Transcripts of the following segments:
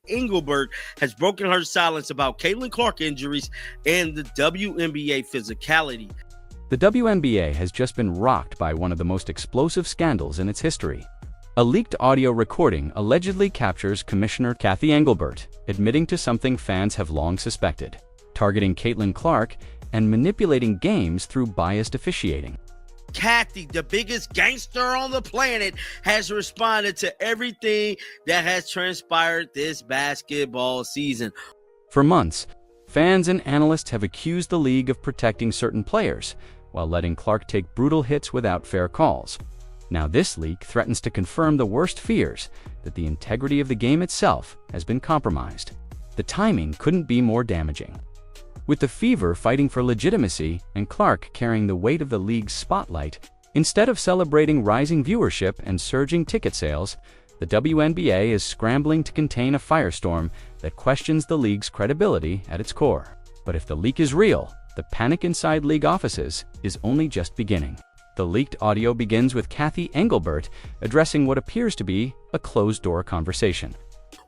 Engelbert has broken her silence about Caitlin Clark injuries and the WNBA physicality. The WNBA has just been rocked by one of the most explosive scandals in its history. A leaked audio recording allegedly captures Commissioner Cathy Engelbert admitting to something fans have long suspected, targeting Caitlin Clark and manipulating games through biased officiating. Cathy, the biggest gangster on the planet, has responded to everything that has transpired this basketball season. For months, fans and analysts have accused the league of protecting certain players, while letting Clark take brutal hits without fair calls. Now this leak threatens to confirm the worst fears, that the integrity of the game itself has been compromised. The timing couldn't be more damaging. With the Fever fighting for legitimacy and Clark carrying the weight of the league's spotlight, instead of celebrating rising viewership and surging ticket sales, the WNBA is scrambling to contain a firestorm that questions the league's credibility at its core. But if the leak is real, the panic inside league offices is only just beginning. The leaked audio begins with Cathy Engelbert addressing what appears to be a closed-door conversation.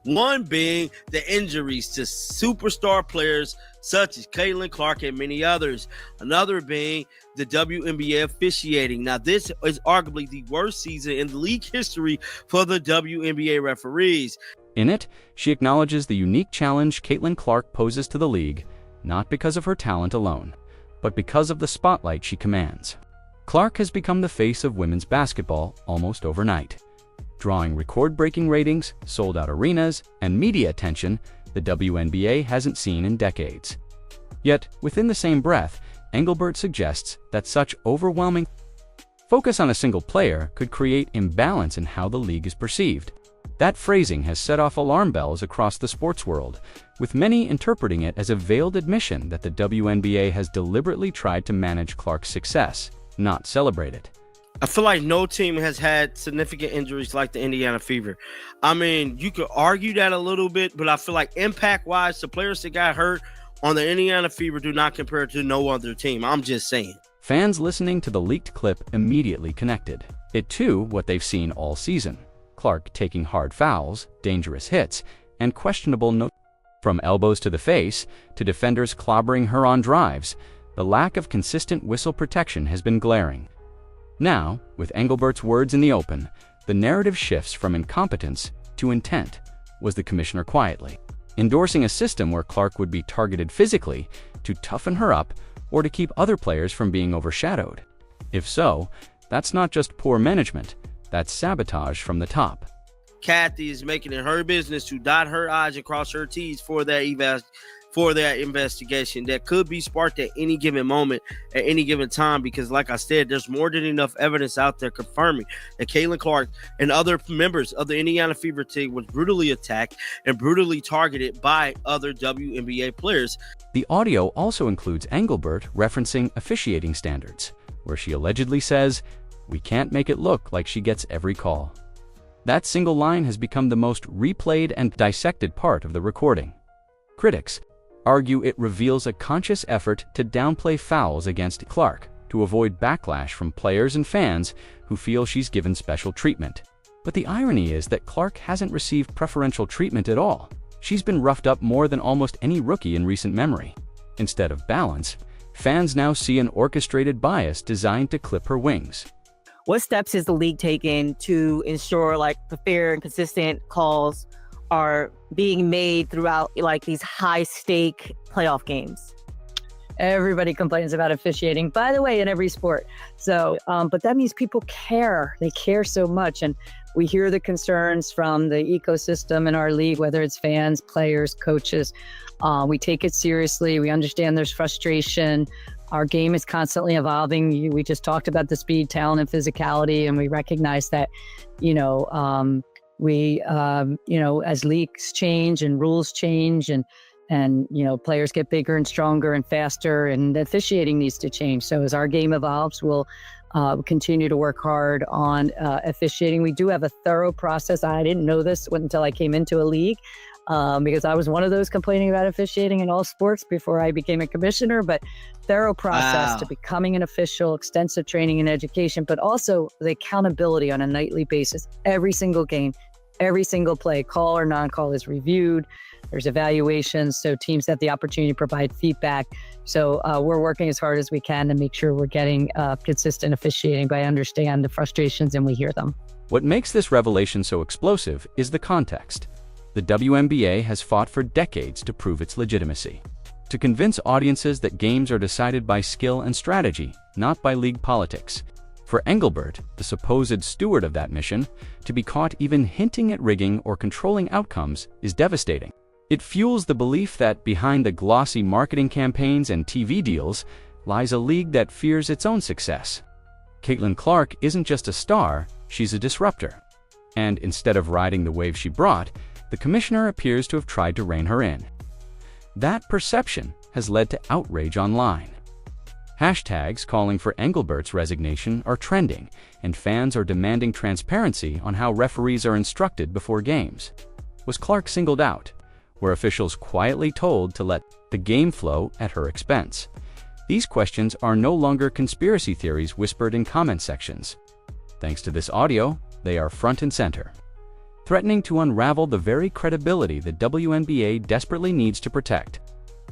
One being the injuries to superstar players such as Caitlin Clark and many others. Another being the WNBA officiating. Now, this is arguably the worst season in the league history for the WNBA referees. In it, she acknowledges the unique challenge Caitlin Clark poses to the league, not because of her talent alone, but because of the spotlight she commands. Clark has become the face of women's basketball almost overnight. Drawing record-breaking ratings, sold-out arenas, and media attention the WNBA hasn't seen in decades. Yet, within the same breath, Engelbert suggests that such overwhelming focus on a single player could create imbalance in how the league is perceived. That phrasing has set off alarm bells across the sports world, with many interpreting it as a veiled admission that the WNBA has deliberately tried to manage Clark's success, not celebrate it. I feel like no team has had significant injuries like the Indiana Fever. I mean, you could argue that a little bit, but I feel like impact-wise, the players that got hurt on the Indiana Fever do not compare to no other team. I'm just saying. Fans listening to the leaked clip immediately connected it to what they've seen all season. Clark taking hard fouls, dangerous hits, and questionable no. From elbows to the face, to defenders clobbering her on drives, the lack of consistent whistle protection has been glaring. Now, with Engelbert's words in the open, the narrative shifts from incompetence to intent, was the commissioner quietly, endorsing a system where Clark would be targeted physically to toughen her up or to keep other players from being overshadowed. If so, that's not just poor management, that's sabotage from the top. Cathy is making it her business to dot her I's and cross her T's for that investigation that could be sparked at any given moment, at any given time, because like I said, there's more than enough evidence out there confirming that Caitlin Clark and other members of the Indiana Fever team was brutally attacked and brutally targeted by other WNBA players. The audio also includes Engelbert referencing officiating standards, where she allegedly says, "We can't make it look like she gets every call." That single line has become the most replayed and dissected part of the recording. Critics argue it reveals a conscious effort to downplay fouls against Clark to avoid backlash from players and fans who feel she's given special treatment. But the irony is that Clark hasn't received preferential treatment at all. She's been roughed up more than almost any rookie in recent memory. Instead of balance, fans now see an orchestrated bias designed to clip her wings. What steps is the league taking to ensure the fair and consistent calls are being made throughout these high stake playoff games? Everybody complains about officiating, by the way, in every sport. So, but that means people care. They care so much. And we hear the concerns from the ecosystem in our league, whether it's fans, players, coaches. We take it seriously. We understand there's frustration. Our game is constantly evolving. We just talked about the speed, talent, and physicality, and we recognize that, as leagues change and rules change and players get bigger and stronger and faster, and officiating needs to change. So as our game evolves, we'll continue to work hard on officiating. We do have a thorough process. I didn't know this until I came into a league, because I was one of those complaining about officiating in all sports before I became a commissioner. But thorough process to becoming an official, extensive training and education, but also the accountability on a nightly basis, every single game, Every single play, call or non-call, is reviewed. There's evaluations, so teams have the opportunity to provide feedback. So we're working as hard as we can to make sure we're getting consistent officiating, but I understand the frustrations and we hear them. What makes this revelation so explosive is the context. The WNBA has fought for decades to prove its legitimacy, to convince audiences that games are decided by skill and strategy, not by league politics. For Engelbert, the supposed steward of that mission, to be caught even hinting at rigging or controlling outcomes is devastating. It fuels the belief that behind the glossy marketing campaigns and TV deals lies a league that fears its own success. Caitlin Clark isn't just a star, she's a disruptor. And instead of riding the wave she brought, the commissioner appears to have tried to rein her in. That perception has led to outrage online. Hashtags calling for Engelbert's resignation are trending, and fans are demanding transparency on how referees are instructed before games. Was Clark singled out? Were officials quietly told to let the game flow at her expense? These questions are no longer conspiracy theories whispered in comment sections. Thanks to this audio, they are front and center, threatening to unravel the very credibility the WNBA desperately needs to protect.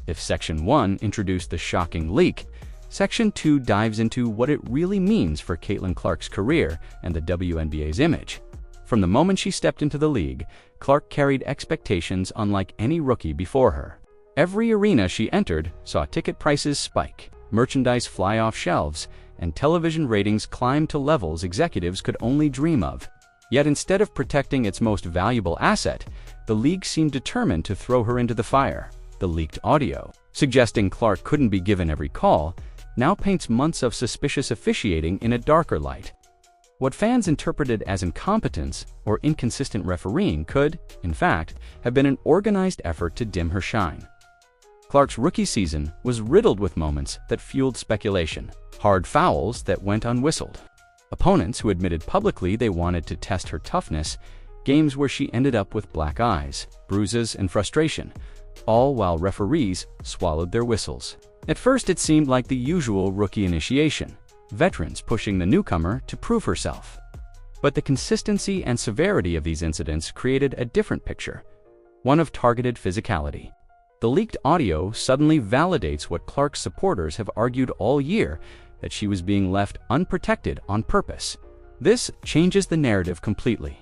If Section 1 introduced the shocking leak, Section 2 dives into what it really means for Caitlin Clark's career and the WNBA's image. From the moment she stepped into the league, Clark carried expectations unlike any rookie before her. Every arena she entered saw ticket prices spike, merchandise fly off shelves, and television ratings climb to levels executives could only dream of. Yet instead of protecting its most valuable asset, the league seemed determined to throw her into the fire. The leaked audio, suggesting Clark couldn't be given every call, now paints months of suspicious officiating in a darker light. What fans interpreted as incompetence or inconsistent refereeing could, in fact, have been an organized effort to dim her shine. Clark's rookie season was riddled with moments that fueled speculation, hard fouls that went unwhistled, opponents who admitted publicly they wanted to test her toughness, games where she ended up with black eyes, bruises, and frustration, all while referees swallowed their whistles. At first, it seemed like the usual rookie initiation, veterans pushing the newcomer to prove herself. But the consistency and severity of these incidents created a different picture, one of targeted physicality. The leaked audio suddenly validates what Clark's supporters have argued all year, that she was being left unprotected on purpose. This changes the narrative completely.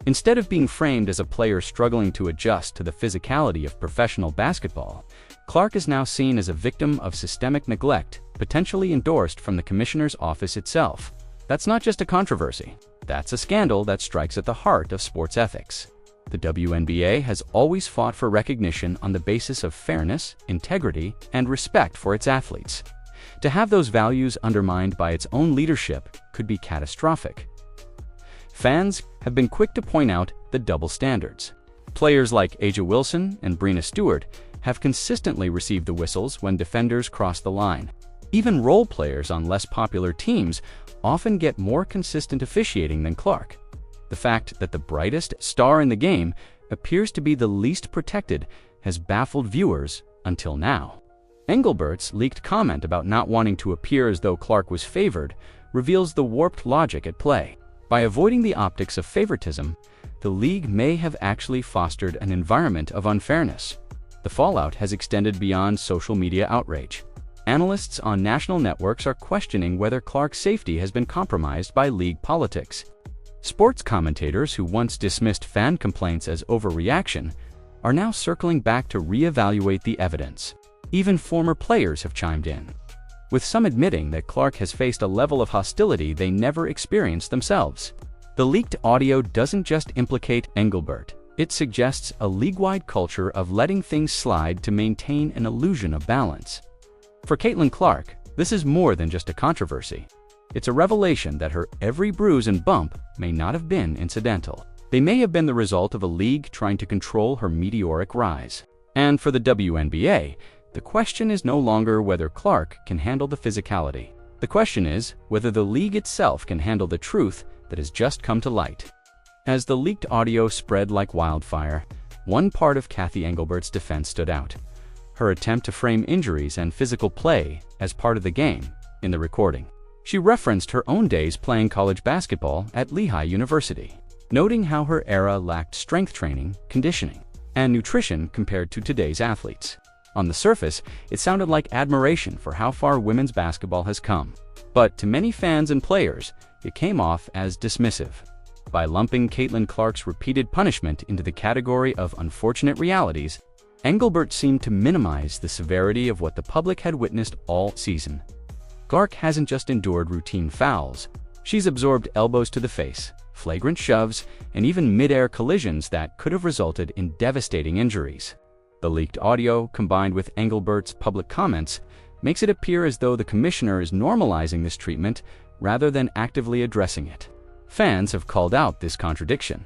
Instead of being framed as a player struggling to adjust to the physicality of professional basketball, Clark is now seen as a victim of systemic neglect, potentially endorsed from the commissioner's office itself. That's not just a controversy. That's a scandal that strikes at the heart of sports ethics. The WNBA has always fought for recognition on the basis of fairness, integrity, and respect for its athletes. To have those values undermined by its own leadership could be catastrophic. Fans have been quick to point out the double standards. Players like A'ja Wilson and Breanna Stewart have consistently received the whistles when defenders cross the line. Even role players on less popular teams often get more consistent officiating than Clark. The fact that the brightest star in the game appears to be the least protected has baffled viewers until now. Engelbert's leaked comment about not wanting to appear as though Clark was favored reveals the warped logic at play. By avoiding the optics of favoritism, the league may have actually fostered an environment of unfairness. The fallout has extended beyond social media outrage. Analysts on national networks are questioning whether Clark's safety has been compromised by league politics. Sports commentators who once dismissed fan complaints as overreaction are now circling back to reevaluate the evidence. Even former players have chimed in, with some admitting that Clark has faced a level of hostility they never experienced themselves. The leaked audio doesn't just implicate Engelbert. It suggests a league-wide culture of letting things slide to maintain an illusion of balance. For Caitlin Clark, this is more than just a controversy. It's a revelation that her every bruise and bump may not have been incidental. They may have been the result of a league trying to control her meteoric rise. And for the WNBA, the question is no longer whether Clark can handle the physicality. The question is whether the league itself can handle the truth that has just come to light. As the leaked audio spread like wildfire, one part of Cathy Engelbert's defense stood out: her attempt to frame injuries and physical play as part of the game in the recording. She referenced her own days playing college basketball at Lehigh University. noting how her era lacked strength training, conditioning, and nutrition compared to today's athletes. On the surface, it sounded like admiration for how far women's basketball has come. But to many fans and players, it came off as dismissive. By lumping Caitlin Clark's repeated punishment into the category of unfortunate realities, Engelbert seemed to minimize the severity of what the public had witnessed all season. Clark hasn't just endured routine fouls, she's absorbed elbows to the face, flagrant shoves, and even mid-air collisions that could have resulted in devastating injuries. The leaked audio, combined with Engelbert's public comments, makes it appear as though the commissioner is normalizing this treatment rather than actively addressing it. Fans have called out this contradiction.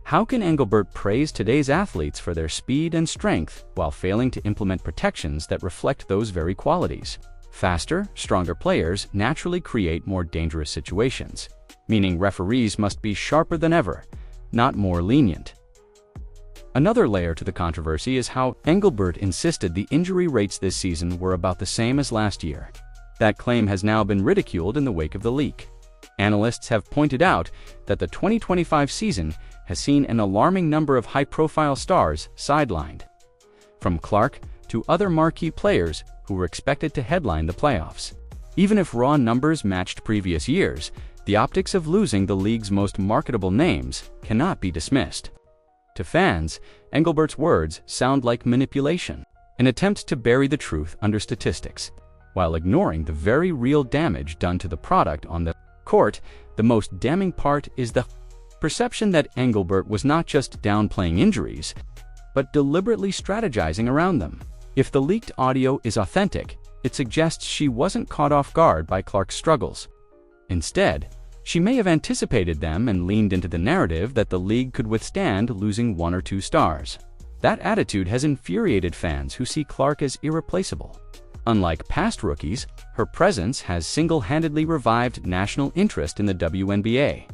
How can Engelbert praise today's athletes for their speed and strength while failing to implement protections that reflect those very qualities? Faster, stronger players naturally create more dangerous situations, meaning referees must be sharper than ever, not more lenient. Another layer to the controversy is how Engelbert insisted the injury rates this season were about the same as last year. That claim has now been ridiculed in the wake of the leak. Analysts have pointed out that the 2025 season has seen an alarming number of high-profile stars sidelined, from Clark to other marquee players who were expected to headline the playoffs. Even if raw numbers matched previous years, the optics of losing the league's most marketable names cannot be dismissed. To fans, Engelbert's words sound like manipulation, an attempt to bury the truth under statistics, while ignoring the very real damage done to the product on the court. The most damning part is the perception that Engelbert was not just downplaying injuries, but deliberately strategizing around them. If the leaked audio is authentic, it suggests she wasn't caught off guard by Clark's struggles. Instead, she may have anticipated them and leaned into the narrative that the league could withstand losing one or two stars. That attitude has infuriated fans who see Clark as irreplaceable. Unlike past rookies, her presence has single-handedly revived national interest in the WNBA.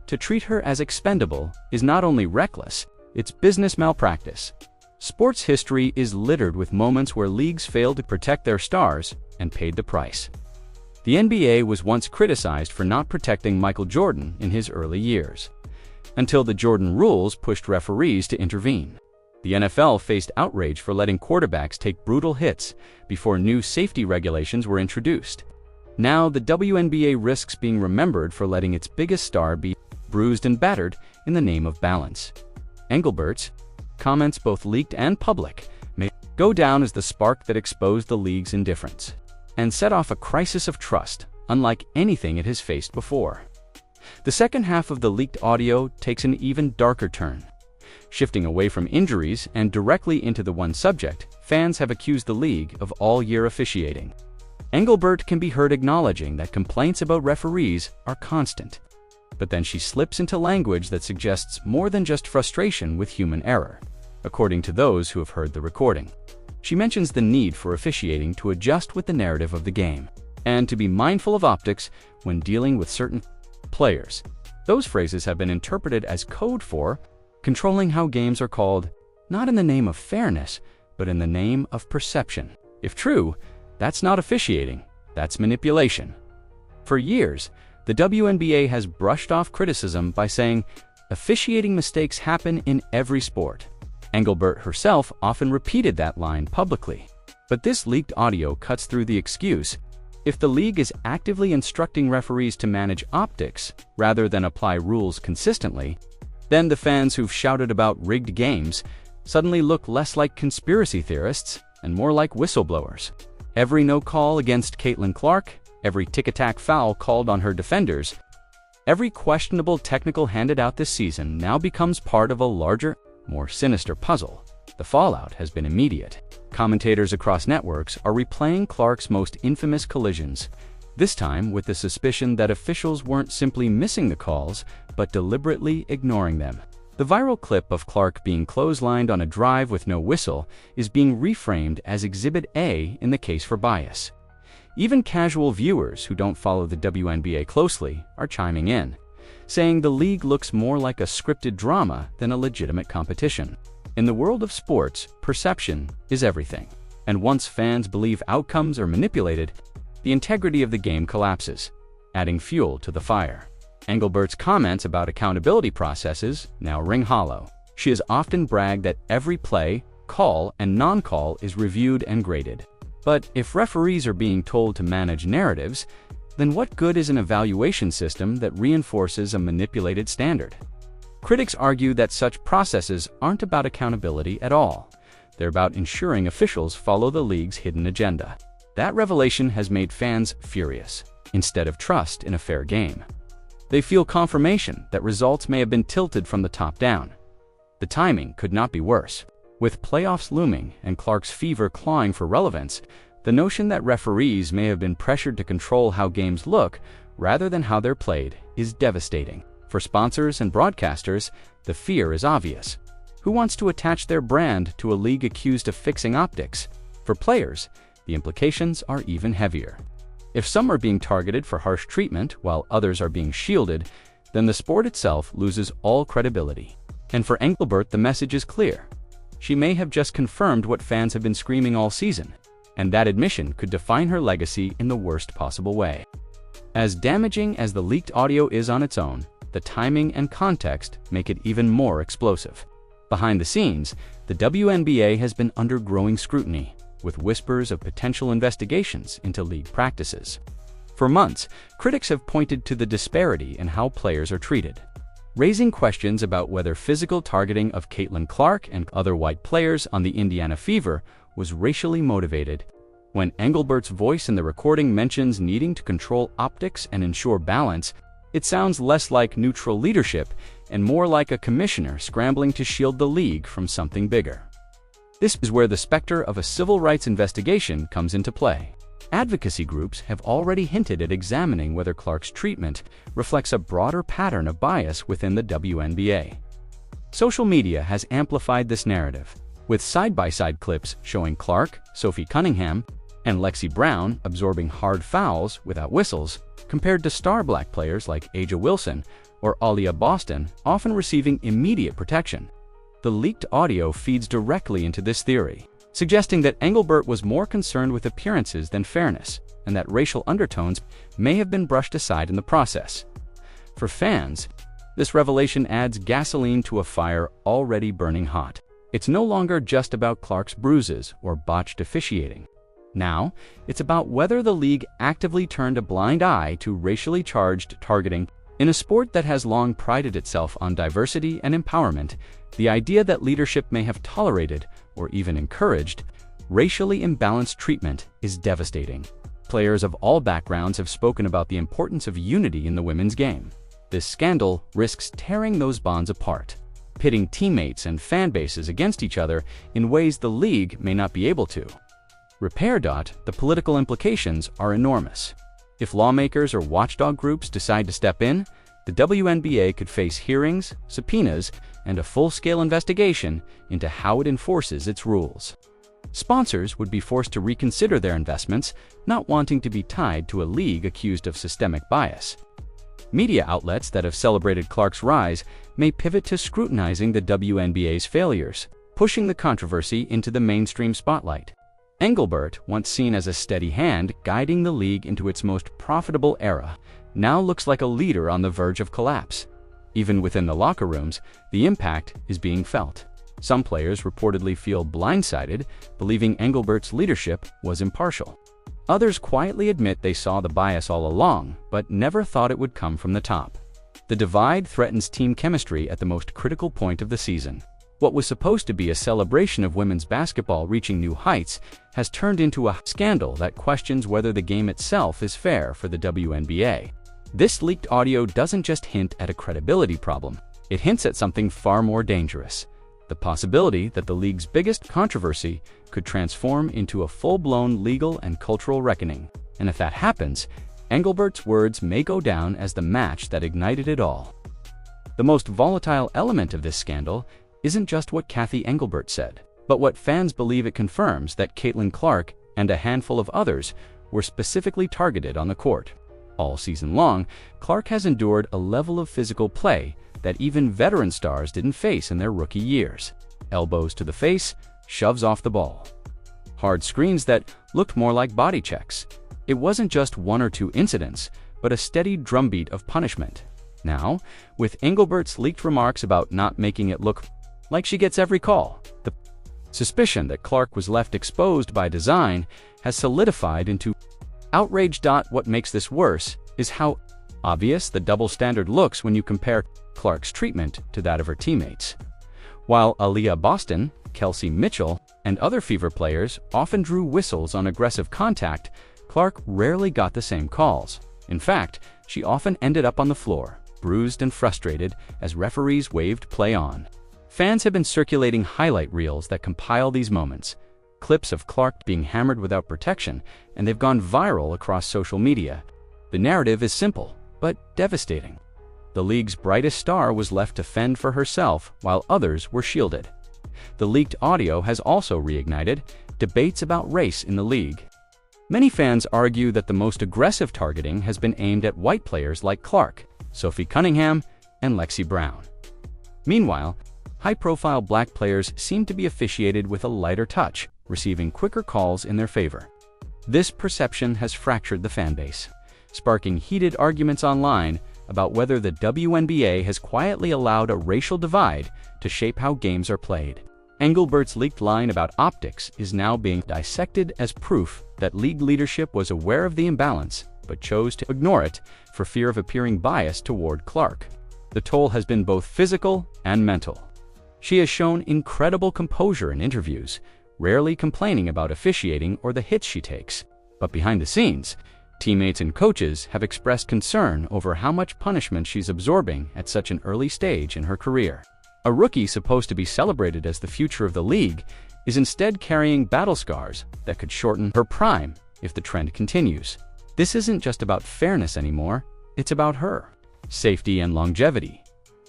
To treat her as expendable is not only reckless, it's business malpractice. Sports history is littered with moments where leagues failed to protect their stars and paid the price. The NBA was once criticized for not protecting Michael Jordan in his early years, until the Jordan rules pushed referees to intervene. The NFL faced outrage for letting quarterbacks take brutal hits before new safety regulations were introduced. Now, the WNBA risks being remembered for letting its biggest star be bruised and battered in the name of balance. Engelbert's comments, both leaked and public, may go down as the spark that exposed the league's indifference and set off a crisis of trust unlike anything it has faced before. The second half of the leaked audio takes an even darker turn. Shifting away from injuries and directly into the one subject, fans have accused the league of all-year officiating. Engelbert can be heard acknowledging that complaints about referees are constant, but then she slips into language that suggests more than just frustration with human error, according to those who have heard the recording. She mentions the need for officiating to adjust with the narrative of the game, and to be mindful of optics when dealing with certain players. Those phrases have been interpreted as code for controlling how games are called, not in the name of fairness, but in the name of perception. If true, that's not officiating, that's manipulation. For years, the WNBA has brushed off criticism by saying, officiating mistakes happen in every sport. Engelbert herself often repeated that line publicly. But this leaked audio cuts through the excuse. If the league is actively instructing referees to manage optics rather than apply rules consistently, then the fans who've shouted about rigged games suddenly look less like conspiracy theorists and more like whistleblowers. Every no call against Caitlin Clark, every tic-tac foul called on her defenders, every questionable technical handed out this season now becomes part of a larger, more sinister puzzle. The fallout has been immediate. Commentators across networks are replaying Clark's most infamous collisions, this time with the suspicion that officials weren't simply missing the calls, but deliberately ignoring them. The viral clip of Clark being clotheslined on a drive with no whistle is being reframed as Exhibit A in the case for bias. Even casual viewers who don't follow the WNBA closely are chiming in, saying the league looks more like a scripted drama than a legitimate competition. In the world of sports, perception is everything, and once fans believe outcomes are manipulated, the integrity of the game collapses, adding fuel to the fire. Engelbert's comments about accountability processes now ring hollow. She has often bragged that every play, call, and non-call is reviewed and graded. But if referees are being told to manage narratives, then what good is an evaluation system that reinforces a manipulated standard? Critics argue that such processes aren't about accountability at all. They're about ensuring officials follow the league's hidden agenda. That revelation has made fans furious, instead of trust in a fair game. They feel confirmation that results may have been tilted from the top down. The timing could not be worse. With playoffs looming and Clark's fever clawing for relevance, the notion that referees may have been pressured to control how games look rather than how they're played is devastating. For sponsors and broadcasters, the fear is obvious. Who wants to attach their brand to a league accused of fixing optics? For players, the implications are even heavier. If some are being targeted for harsh treatment while others are being shielded, then the sport itself loses all credibility. And for Engelbert, the message is clear. She may have just confirmed what fans have been screaming all season, and that admission could define her legacy in the worst possible way. As damaging as the leaked audio is on its own, the timing and context make it even more explosive. Behind the scenes, the WNBA has been under growing scrutiny, with whispers of potential investigations into league practices. For months, critics have pointed to the disparity in how players are treated, raising questions about whether physical targeting of Caitlin Clark and other white players on the Indiana Fever was racially motivated. When Engelbert's voice in the recording mentions needing to control optics and ensure balance, it sounds less like neutral leadership and more like a commissioner scrambling to shield the league from something bigger. This is where the specter of a civil rights investigation comes into play. Advocacy groups have already hinted at examining whether Clark's treatment reflects a broader pattern of bias within the WNBA. Social media has amplified this narrative, with side-by-side clips showing Clark, Sophie Cunningham, and Lexi Brown absorbing hard fouls without whistles, compared to star black players like Aja Wilson or Aaliyah Boston, often receiving immediate protection. The leaked audio feeds directly into this theory, suggesting that Engelbert was more concerned with appearances than fairness, and that racial undertones may have been brushed aside in the process. For fans, this revelation adds gasoline to a fire already burning hot. It's no longer just about Clark's bruises or botched officiating. Now, it's about whether the league actively turned a blind eye to racially charged targeting. In a sport that has long prided itself on diversity and empowerment, the idea that leadership may have tolerated, or even encouraged, racially imbalanced treatment is devastating. Players of all backgrounds have spoken about the importance of unity in the women's game. This scandal risks tearing those bonds apart, pitting teammates and fan bases against each other in ways the league may not be able to. The political implications are enormous. If lawmakers or watchdog groups decide to step in, the WNBA could face hearings, subpoenas, and a full-scale investigation into how it enforces its rules. Sponsors would be forced to reconsider their investments, not wanting to be tied to a league accused of systemic bias. Media outlets that have celebrated Clark's rise may pivot to scrutinizing the WNBA's failures, pushing the controversy into the mainstream spotlight. Engelbert, once seen as a steady hand guiding the league into its most profitable era, now looks like a leader on the verge of collapse. Even within the locker rooms, the impact is being felt. Some players reportedly feel blindsided, believing Engelbert's leadership was impartial. Others quietly admit they saw the bias all along, but never thought it would come from the top. The divide threatens team chemistry at the most critical point of the season. What was supposed to be a celebration of women's basketball reaching new heights has turned into a scandal that questions whether the game itself is fair for the WNBA. This leaked audio doesn't just hint at a credibility problem, it hints at something far more dangerous: the possibility that the league's biggest controversy could transform into a full-blown legal and cultural reckoning. And if that happens, Engelbert's words may go down as the match that ignited it all. The most volatile element of this scandal isn't just what Cathy Engelbert said, but what fans believe it confirms: that Caitlin Clark and a handful of others were specifically targeted on the court. All season long, Clark has endured a level of physical play that even veteran stars didn't face in their rookie years. Elbows to the face, shoves off the ball. Hard screens that looked more like body checks. It wasn't just one or two incidents, but a steady drumbeat of punishment. Now, with Engelbert's leaked remarks about not making it look like she gets every call, the suspicion that Clark was left exposed by design has solidified into outrage. What makes this worse is how obvious the double standard looks when you compare Clark's treatment to that of her teammates. While Aaliyah Boston, Kelsey Mitchell, and other Fever players often drew whistles on aggressive contact, Clark rarely got the same calls. In fact, she often ended up on the floor, bruised and frustrated, as referees waved play on. Fans have been circulating highlight reels that compile these moments, clips of Clark being hammered without protection, and they've gone viral across social media. The narrative is simple, but devastating. The league's brightest star was left to fend for herself while others were shielded. The leaked audio has also reignited debates about race in the league. Many fans argue that the most aggressive targeting has been aimed at white players like Clark, Sophie Cunningham, and Lexi Brown. Meanwhile, high-profile black players seem to be officiated with a lighter touch, receiving quicker calls in their favor. This perception has fractured the fanbase, sparking heated arguments online about whether the WNBA has quietly allowed a racial divide to shape how games are played. Engelbert's leaked line about optics is now being dissected as proof that league leadership was aware of the imbalance but chose to ignore it for fear of appearing biased toward Clark. The toll has been both physical and mental. She has shown incredible composure in interviews, rarely complaining about officiating or the hits she takes. But behind the scenes, teammates and coaches have expressed concern over how much punishment she's absorbing at such an early stage in her career. A rookie supposed to be celebrated as the future of the league is instead carrying battle scars that could shorten her prime if the trend continues. This isn't just about fairness anymore, it's about her, safety and longevity.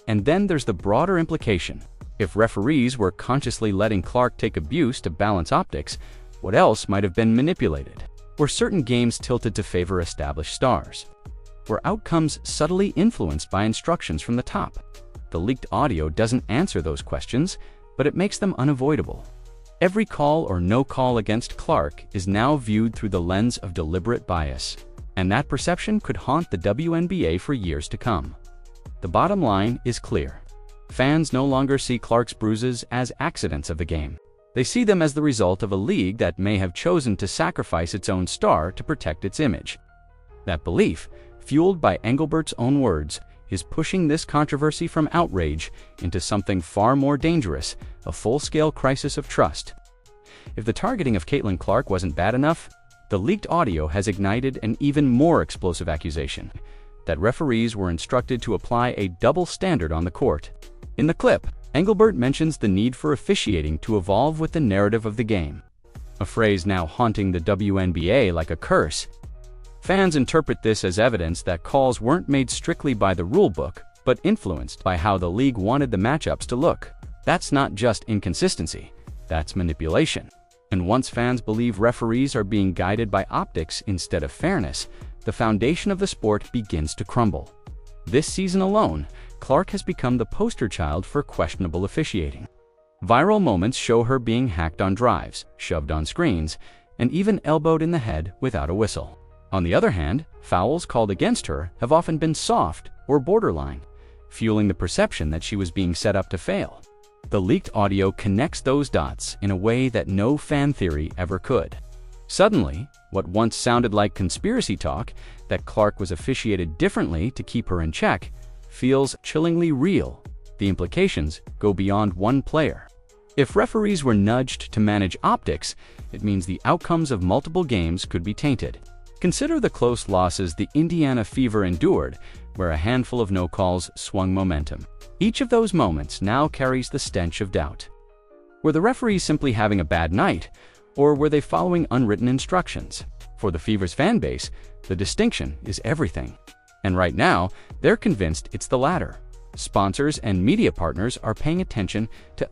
And then there's the broader implication. If referees were consciously letting Clark take abuse to balance optics, what else might have been manipulated? Were certain games tilted to favor established stars? Were outcomes subtly influenced by instructions from the top? The leaked audio doesn't answer those questions, but it makes them unavoidable. Every call or no call against Clark is now viewed through the lens of deliberate bias, and that perception could haunt the WNBA for years to come. The bottom line is clear. Fans no longer see Clark's bruises as accidents of the game. They see them as the result of a league that may have chosen to sacrifice its own star to protect its image. That belief, fueled by Engelbert's own words, is pushing this controversy from outrage into something far more dangerous, a full-scale crisis of trust. If the targeting of Caitlin Clark wasn't bad enough, the leaked audio has ignited an even more explosive accusation, that referees were instructed to apply a double standard on the court. In the clip, Engelbert mentions the need for officiating to evolve with the narrative of the game, a phrase now haunting the WNBA like a curse. Fans interpret this as evidence that calls weren't made strictly by the rulebook, but influenced by how the league wanted the matchups to look. That's not just inconsistency, that's manipulation. And once fans believe referees are being guided by optics instead of fairness, the foundation of the sport begins to crumble. This season alone, Clark has become the poster child for questionable officiating. Viral moments show her being hacked on drives, shoved on screens, and even elbowed in the head without a whistle. On the other hand, fouls called against her have often been soft or borderline, fueling the perception that she was being set up to fail. The leaked audio connects those dots in a way that no fan theory ever could. Suddenly, what once sounded like conspiracy talk, that Clark was officiated differently to keep her in check, feels chillingly real. The implications go beyond one player. If referees were nudged to manage optics, it means the outcomes of multiple games could be tainted. Consider the close losses the Indiana Fever endured, where a handful of no calls swung momentum. Each of those moments now carries the stench of doubt. Were the referees simply having a bad night, or were they following unwritten instructions? For the Fever's fan base, the distinction is everything. And right now, they're convinced it's the latter. Sponsors and media partners are paying attention to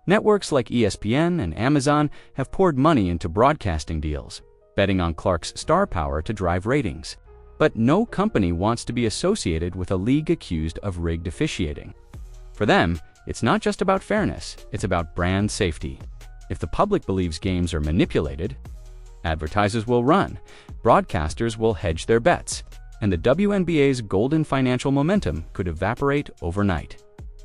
networks like ESPN and Amazon have poured money into broadcasting deals, betting on Clark's star power to drive ratings. But no company wants to be associated with a league accused of rigged officiating. For them, it's not just about fairness, it's about brand safety. If the public believes games are manipulated, advertisers will run, broadcasters will hedge their bets, and the WNBA's golden financial momentum could evaporate overnight.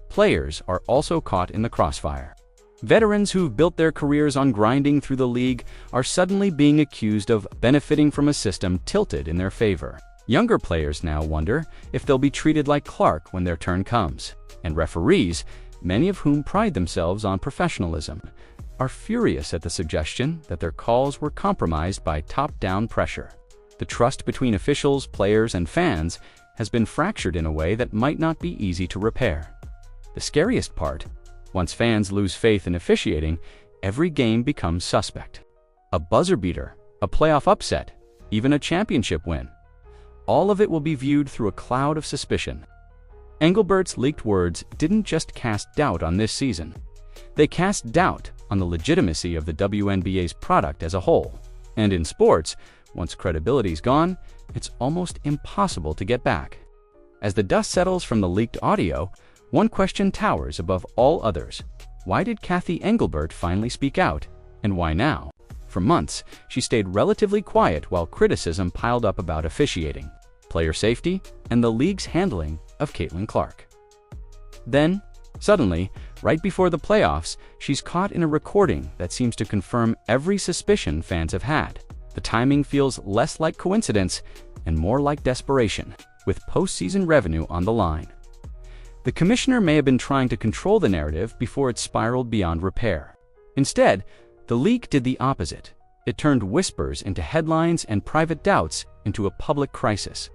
Players are also caught in the crossfire. Veterans who've built their careers on grinding through the league are suddenly being accused of benefiting from a system tilted in their favor. Younger players now wonder if they'll be treated like Clark when their turn comes. And referees, many of whom pride themselves on professionalism, are furious at the suggestion that their calls were compromised by top-down pressure. The trust between officials, players, and fans has been fractured in a way that might not be easy to repair. The scariest part, once fans lose faith in officiating, every game becomes suspect. A buzzer beater, a playoff upset, even a championship win. All of it will be viewed through a cloud of suspicion. Engelbert's leaked words didn't just cast doubt on this season. They cast doubt on the legitimacy of the WNBA's product as a whole. And in sports, once credibility's gone, it's almost impossible to get back. As the dust settles from the leaked audio, one question towers above all others. Why did Cathy Engelbert finally speak out? And why now? For months, she stayed relatively quiet while criticism piled up about officiating, player safety, and the league's handling of Caitlin Clark. Then, suddenly, right before the playoffs, she's caught in a recording that seems to confirm every suspicion fans have had. The timing feels less like coincidence and more like desperation, with postseason revenue on the line. The commissioner may have been trying to control the narrative before it spiraled beyond repair. Instead, the leak did the opposite. It turned whispers into headlines and private doubts into a public crisis.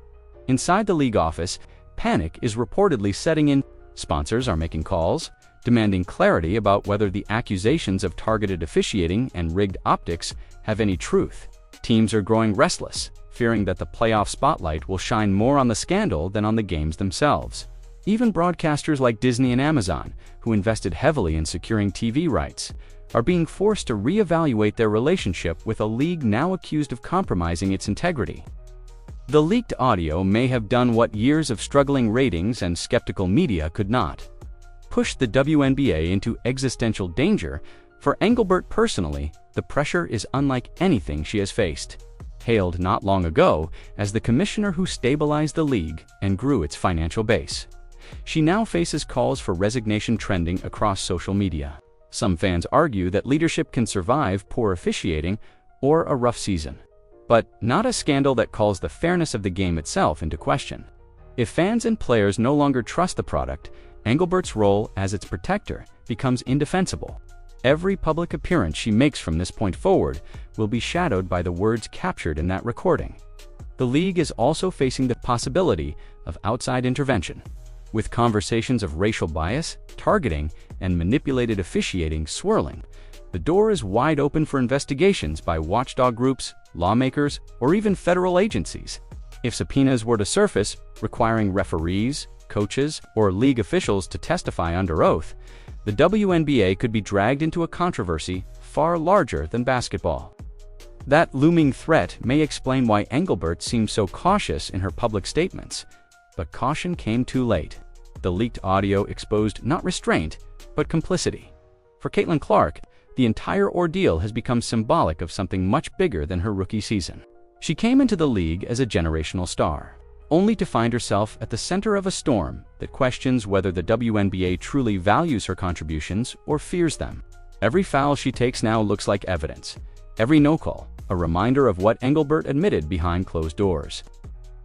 Inside the league office, panic is reportedly setting in. Sponsors are making calls, demanding clarity about whether the accusations of targeted officiating and rigged optics have any truth. Teams are growing restless, fearing that the playoff spotlight will shine more on the scandal than on the games themselves. Even broadcasters like Disney and Amazon, who invested heavily in securing TV rights, are being forced to reevaluate their relationship with a league now accused of compromising its integrity. The leaked audio may have done what years of struggling ratings and skeptical media could not: push the WNBA into existential danger. For Engelbert personally, the pressure is unlike anything she has faced. Hailed not long ago as the commissioner who stabilized the league and grew its financial base, she now faces calls for resignation trending across social media. Some fans argue that leadership can survive poor officiating or a rough season, but not a scandal that calls the fairness of the game itself into question. If fans and players no longer trust the product, Engelbert's role as its protector becomes indefensible. Every public appearance she makes from this point forward will be shadowed by the words captured in that recording. The league is also facing the possibility of outside intervention, with conversations of racial bias, targeting, and manipulated officiating swirling. The door is wide open for investigations by watchdog groups, lawmakers, or even federal agencies. If subpoenas were to surface, requiring referees, coaches, or league officials to testify under oath, the WNBA could be dragged into a controversy far larger than basketball. That looming threat may explain why Engelbert seems so cautious in her public statements. But caution came too late. The leaked audio exposed not restraint, but complicity. For Caitlin Clark, the entire ordeal has become symbolic of something much bigger than her rookie season. She came into the league as a generational star, only to find herself at the center of a storm that questions whether the WNBA truly values her contributions or fears them. Every foul she takes now looks like evidence. Every no-call, a reminder of what Engelbert admitted behind closed doors.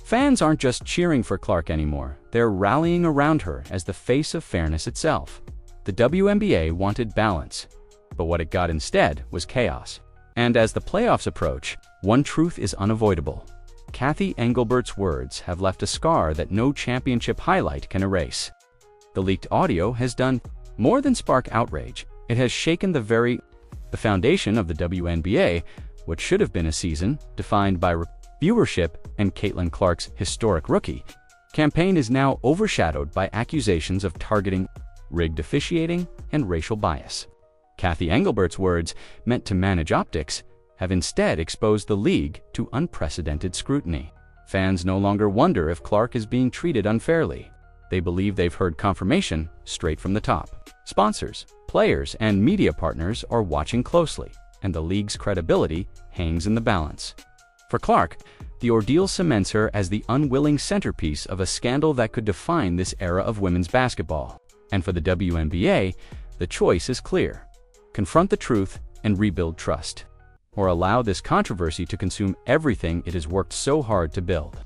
Fans aren't just cheering for Clark anymore, they're rallying around her as the face of fairness itself. The WNBA wanted balance, but what it got instead was chaos. And as the playoffs approach, one truth is unavoidable. Cathy Engelbert's words have left a scar that no championship highlight can erase. The leaked audio has done more than spark outrage. It has shaken the foundation of the WNBA, what should have been a season defined by viewership and Caitlin Clark's historic rookie campaign is now overshadowed by accusations of targeting, rigged officiating, and racial bias. Cathy Engelbert's words, meant to manage optics, have instead exposed the league to unprecedented scrutiny. Fans no longer wonder if Clark is being treated unfairly. They believe they've heard confirmation straight from the top. Sponsors, players, and media partners are watching closely, and the league's credibility hangs in the balance. For Clark, The ordeal cements her as the unwilling centerpiece of a scandal that could define this era of women's basketball. And for the WNBA, the choice is clear: confront the truth and rebuild trust, or allow this controversy to consume everything it has worked so hard to build.